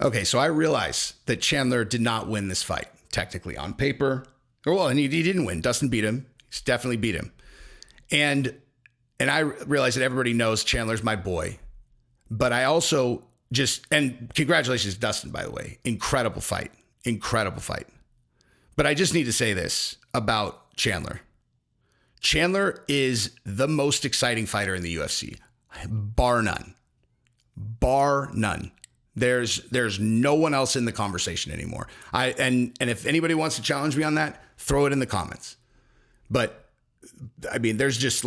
Okay, so I realize that Chandler did not win this fight, technically, on paper. Well, and he didn't win. Dustin beat him. He's definitely beat him. And I realize that everybody knows Chandler's my boy. But I also and congratulations, Dustin, by the way. Incredible fight. Incredible fight. But I just need to say this about Chandler. Chandler is the most exciting fighter in the UFC, bar none. Bar none. There's no one else in the conversation anymore. And if anybody wants to challenge me on that, throw it in the comments. But I mean, there's just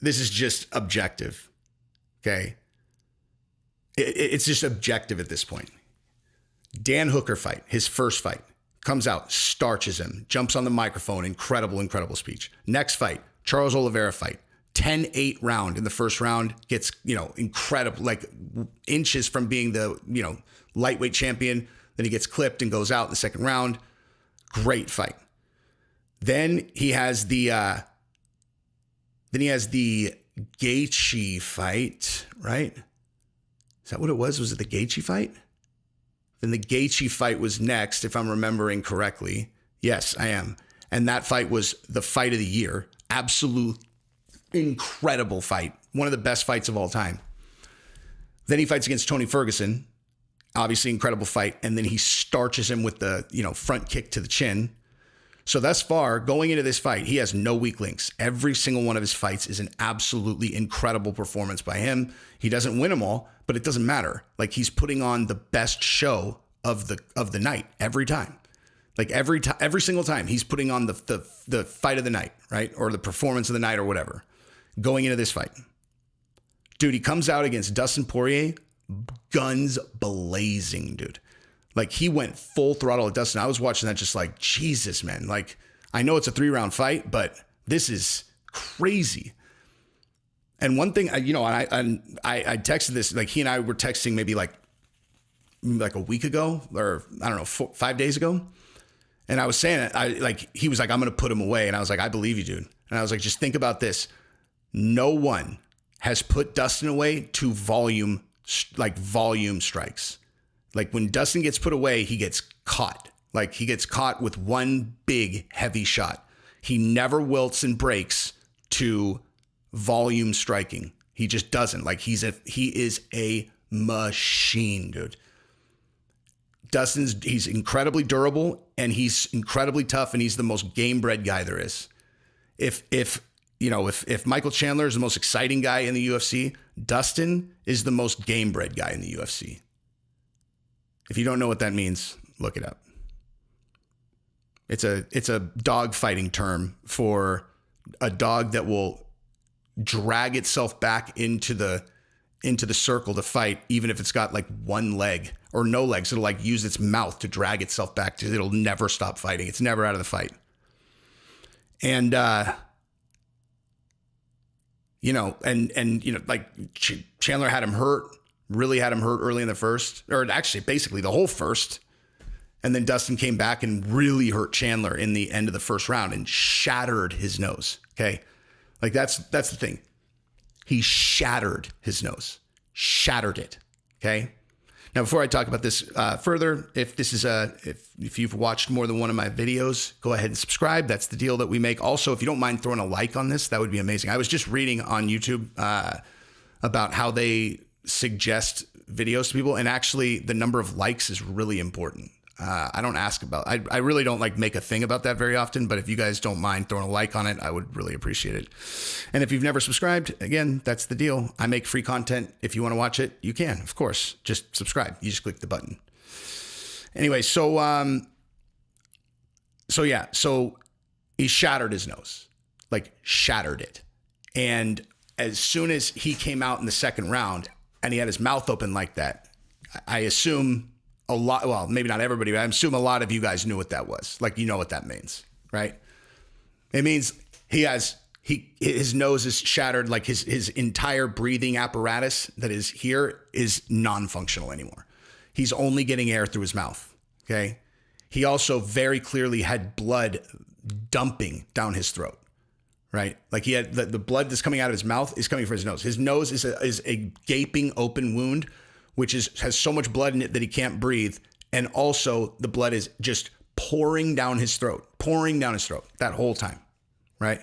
this is just objective. Okay. It's just objective at this point. Dan Hooker fight, his first fight, comes out, starches him, jumps on the microphone. Incredible speech. Next fight, Charles Oliveira fight. 10-8 round in the first round, gets, incredible, inches from being the, lightweight champion. Then he gets clipped and goes out in the second round. Great fight. Then he has the Gaethje fight, right? Is that what it was? Was it the Gaethje fight? Then the Gaethje fight was next, if I'm remembering correctly. Yes, I am. And that fight was the fight of the year. Absolute incredible fight. One of the best fights of all time. Then he fights against Tony Ferguson. Obviously incredible fight. And then he starches him with the, front kick to the chin. So thus far, going into this fight, he has no weak links. Every single one of his fights is an absolutely incredible performance by him. He doesn't win them all, but it doesn't matter. He's putting on the best show of the night every time. Every single time he's putting on the fight of the night, right? Or the performance of the night or whatever. Going into this fight. Dude, he comes out against Dustin Poirier, guns blazing, dude. He went full throttle at Dustin. I was watching that just Jesus, man. I know it's a 3-round fight, but this is crazy. And one thing, I texted this, he and I were texting maybe a week ago, or I don't know, 5 days ago. And I was saying it, he was like, I'm going to put him away. And I was like, I believe you, dude. And I was like, just think about this. No one has put Dustin away to volume strikes. When Dustin gets put away, he gets caught. He gets caught with one big heavy shot. He never wilts and breaks to volume striking. He just doesn't. He is a machine, dude. He's incredibly durable and he's incredibly tough and he's the most game-bred guy there is. If Michael Chandler is the most exciting guy in the UFC, Dustin is the most game-bred guy in the UFC. If you don't know what that means, look it up. It's a dog fighting term for a dog that will drag itself back into the circle to fight, even if it's got one leg or no legs. It'll use its mouth to drag itself back it'll never stop fighting. It's never out of the fight. And Chandler had him hurt, really had him hurt early in the first, or actually basically the whole first. And then Dustin came back and really hurt Chandler in the end of the first round and shattered his nose. Okay. That's the thing. He shattered his nose, shattered it. Okay. Now, before I talk about this further, if you've watched more than one of my videos, go ahead and subscribe. That's the deal that we make. Also, if you don't mind throwing a like on this, that would be amazing. I was just reading on YouTube about how they suggest videos to people, and actually the number of likes is really important. I don't ask about, I really don't make a thing about that very often, but if you guys don't mind throwing a like on it, I would really appreciate it. And if you've never subscribed, again, that's the deal. I make free content. If you want to watch it, you can, of course, just subscribe. You just click the button. Anyway, so he shattered his nose, shattered it. And as soon as he came out in the second round and he had his mouth open like that, I assume a lot, well, maybe not everybody, but I assume a lot of you guys knew what that was. You know what that means, right? It means his nose is shattered, his entire breathing apparatus that is here is non-functional anymore. He's only getting air through his mouth, okay? He also very clearly had blood dumping down his throat, right? He had the blood that's coming out of his mouth is coming from his nose. His nose is a gaping open wound which has so much blood in it that he can't breathe. And also the blood is just pouring down his throat that whole time, right?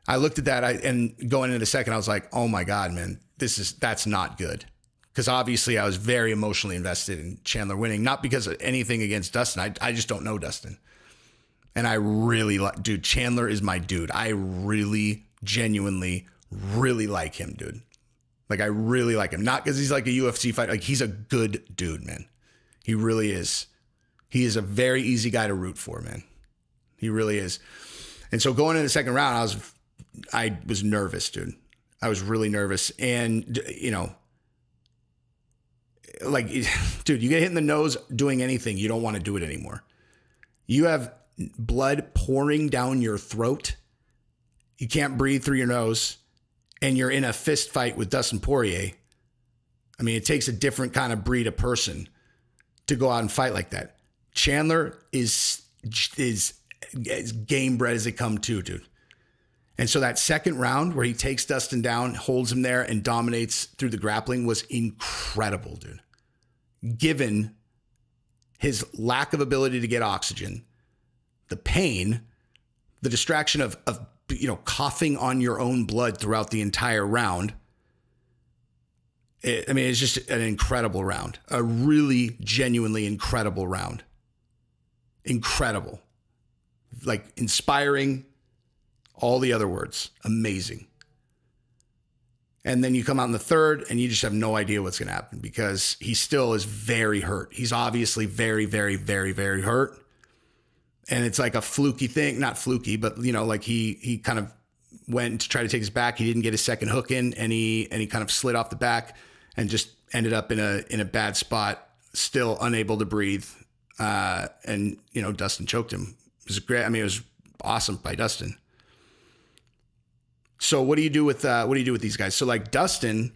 I looked at that and going into the second, I was like, oh my God, man, that's not good. Because obviously I was very emotionally invested in Chandler winning, not because of anything against Dustin. I just don't know Dustin. And I really like, dude, Chandler is my dude. I really, genuinely, really like him, dude. Like, I really like him. Not because he's like a UFC fighter. Like, he's a good dude, man. He really is. He is a very easy guy to root for, man. He really is. And so going into the second round, I was nervous, dude. I was really nervous. And, you know, like, dude, you get hit in the nose doing anything, you don't want to do it anymore. You have blood pouring down your throat. You can't breathe through your nose. And you're in a fist fight with Dustin Poirier. I mean, it takes a different kind of breed of person to go out and fight like that. Chandler is as game bred as they come too, dude. And so that second round where he takes Dustin down, holds him there, and dominates through the grappling was incredible, dude. Given his lack of ability to get oxygen, the pain, the distraction of coughing on your own blood throughout the entire round. It's just an incredible round. A really genuinely incredible round. Incredible. Like, inspiring, all the other words. Amazing. And then you come out in the third and you just have no idea what's going to happen because he still is very hurt. He's obviously very, very, very, very hurt. And it's like a fluky thing, not fluky, but like he kind of went to try to take his back. He didn't get his second hook in and he kind of slid off the back and just ended up in a bad spot, still unable to breathe. And Dustin choked him. It was great. I mean, it was awesome by Dustin. So what do you do with these guys? So like Dustin,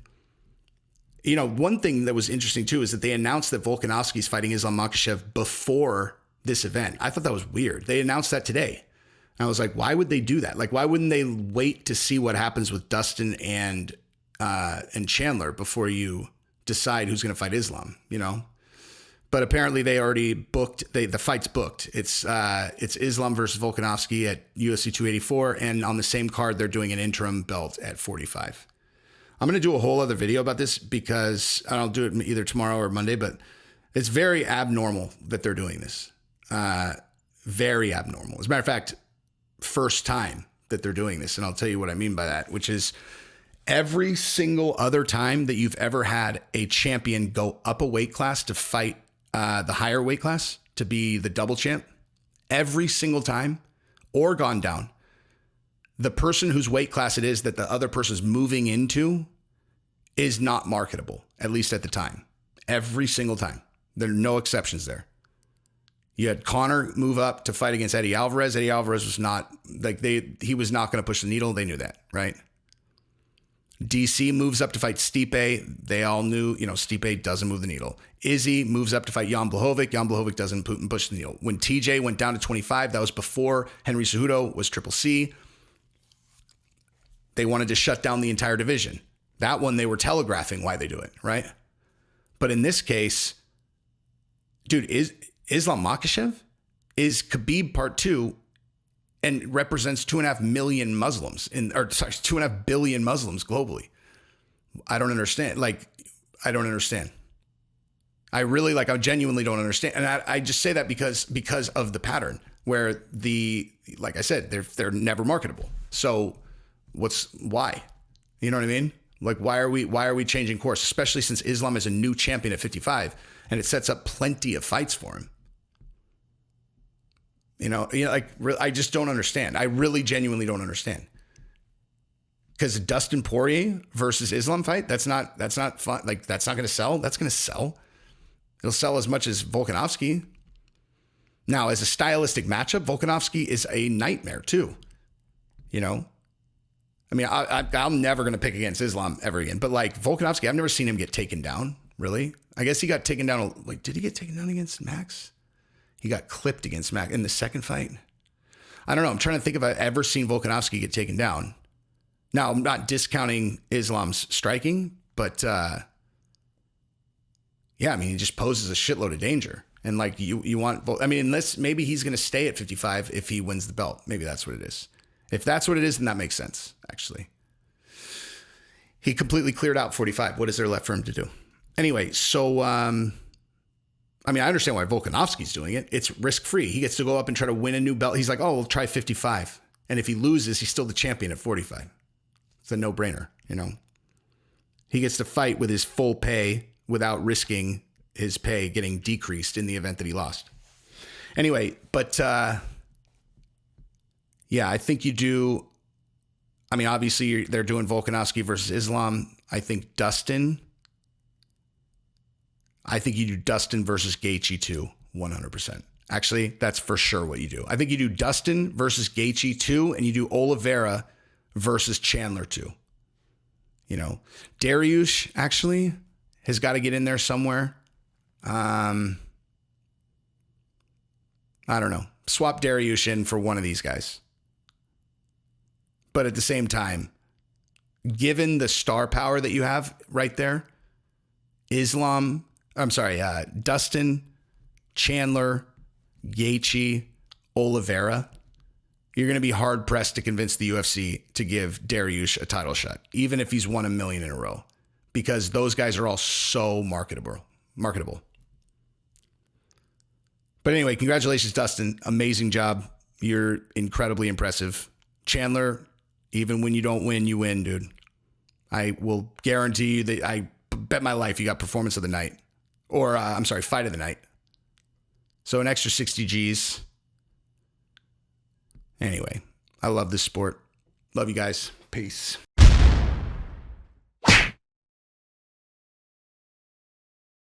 one thing that was interesting too is that they announced that Volkanovski's fighting Islam Makhachev before this event. I thought that was weird. They announced that today. And I was like, why would they do that? Like, why wouldn't they wait to see what happens with Dustin and Chandler before you decide who's going to fight Islam, But apparently they already booked, the fight's booked. It's Islam versus Volkanovski at UFC 284. And on the same card, they're doing an interim belt at 45. I'm going to do a whole other video about this because I'll do it either tomorrow or Monday, but it's very abnormal that they're doing this. Very abnormal. As a matter of fact, first time that they're doing this. And I'll tell you what I mean by that, which is every single other time that you've ever had a champion go up a weight class to fight the higher weight class to be the double champ, every single time, or gone down, the person whose weight class it is that the other person's moving into is not marketable, at least at the time. Every single time. There are no exceptions there. You had Conor move up to fight against Eddie Alvarez. Eddie Alvarez was not, he was not going to push the needle. They knew that, right? DC moves up to fight Stipe. They all knew, Stipe doesn't move the needle. Izzy moves up to fight Jan Blachowicz. Jan Blachowicz doesn't push the needle. When TJ went down to 25, that was before Henry Cejudo was Triple C. They wanted to shut down the entire division. That one, they were telegraphing why they do it, right? But in this case, dude, Islam Makhachev is Khabib Part 2 and represents 2.5 million Muslims 2.5 billion Muslims globally. I don't understand. I don't understand. I genuinely don't understand. And I just say that because of the pattern where like I said, they're never marketable. So why? You know what I mean? Like, why are we changing course? Especially since Islam is a new champion at 55 and it sets up plenty of fights for him. I just don't understand. I really genuinely don't understand. Because Dustin Poirier versus Islam fight, that's not fun. Like, that's not going to sell. That's going to sell. It'll sell as much as Volkanovski. Now, as a stylistic matchup, Volkanovski is a nightmare too. I mean, I'm never going to pick against Islam ever again. But like Volkanovski, I've never seen him get taken down. Really? I guess he got taken down. Like, did he get taken down against Max? He got clipped against Max in the second fight. I don't know. I'm trying to think if I've ever seen Volkanovski get taken down. Now, I'm not discounting Islam's striking, but Yeah, I mean, he just poses a shitload of danger. And like you want, I mean, unless maybe he's going to stay at 55 if he wins the belt. Maybe that's what it is. If that's what it is, then that makes sense, actually. He completely cleared out 45. What is there left for him to do? Anyway, so, I mean, I understand why Volkanovski's doing it. It's risk-free. He gets to go up and try to win a new belt. He's like, oh, we'll try 55. And if he loses, he's still the champion at 45. It's a no-brainer, you know? He gets to fight with his full pay without risking his pay getting decreased in the event that he lost. Anyway, but yeah, I think you do. I mean, obviously they're doing Volkanovski versus Islam. I think you do Dustin versus Gaethje too, 100%. Actually, that's for sure what you do. I think you do Dustin versus Gaethje too, and you do Oliveira versus Chandler too. You know, Dariush actually has got to get in there somewhere. I don't know. Swap Dariush in for one of these guys. But at the same time, given the star power that you have right there, Dustin, Chandler, Gaethje, Oliveira, you're going to be hard pressed to convince the UFC to give Dariush a title shot, even if he's won a million in a row, because those guys are all so marketable. But anyway, congratulations, Dustin. Amazing job. You're incredibly impressive. Chandler, even when you don't win, you win, dude. I will guarantee you that I bet my life you got performance of the night. Or, fight of the night. So an extra 60 G's. Anyway, I love this sport. Love you guys. Peace.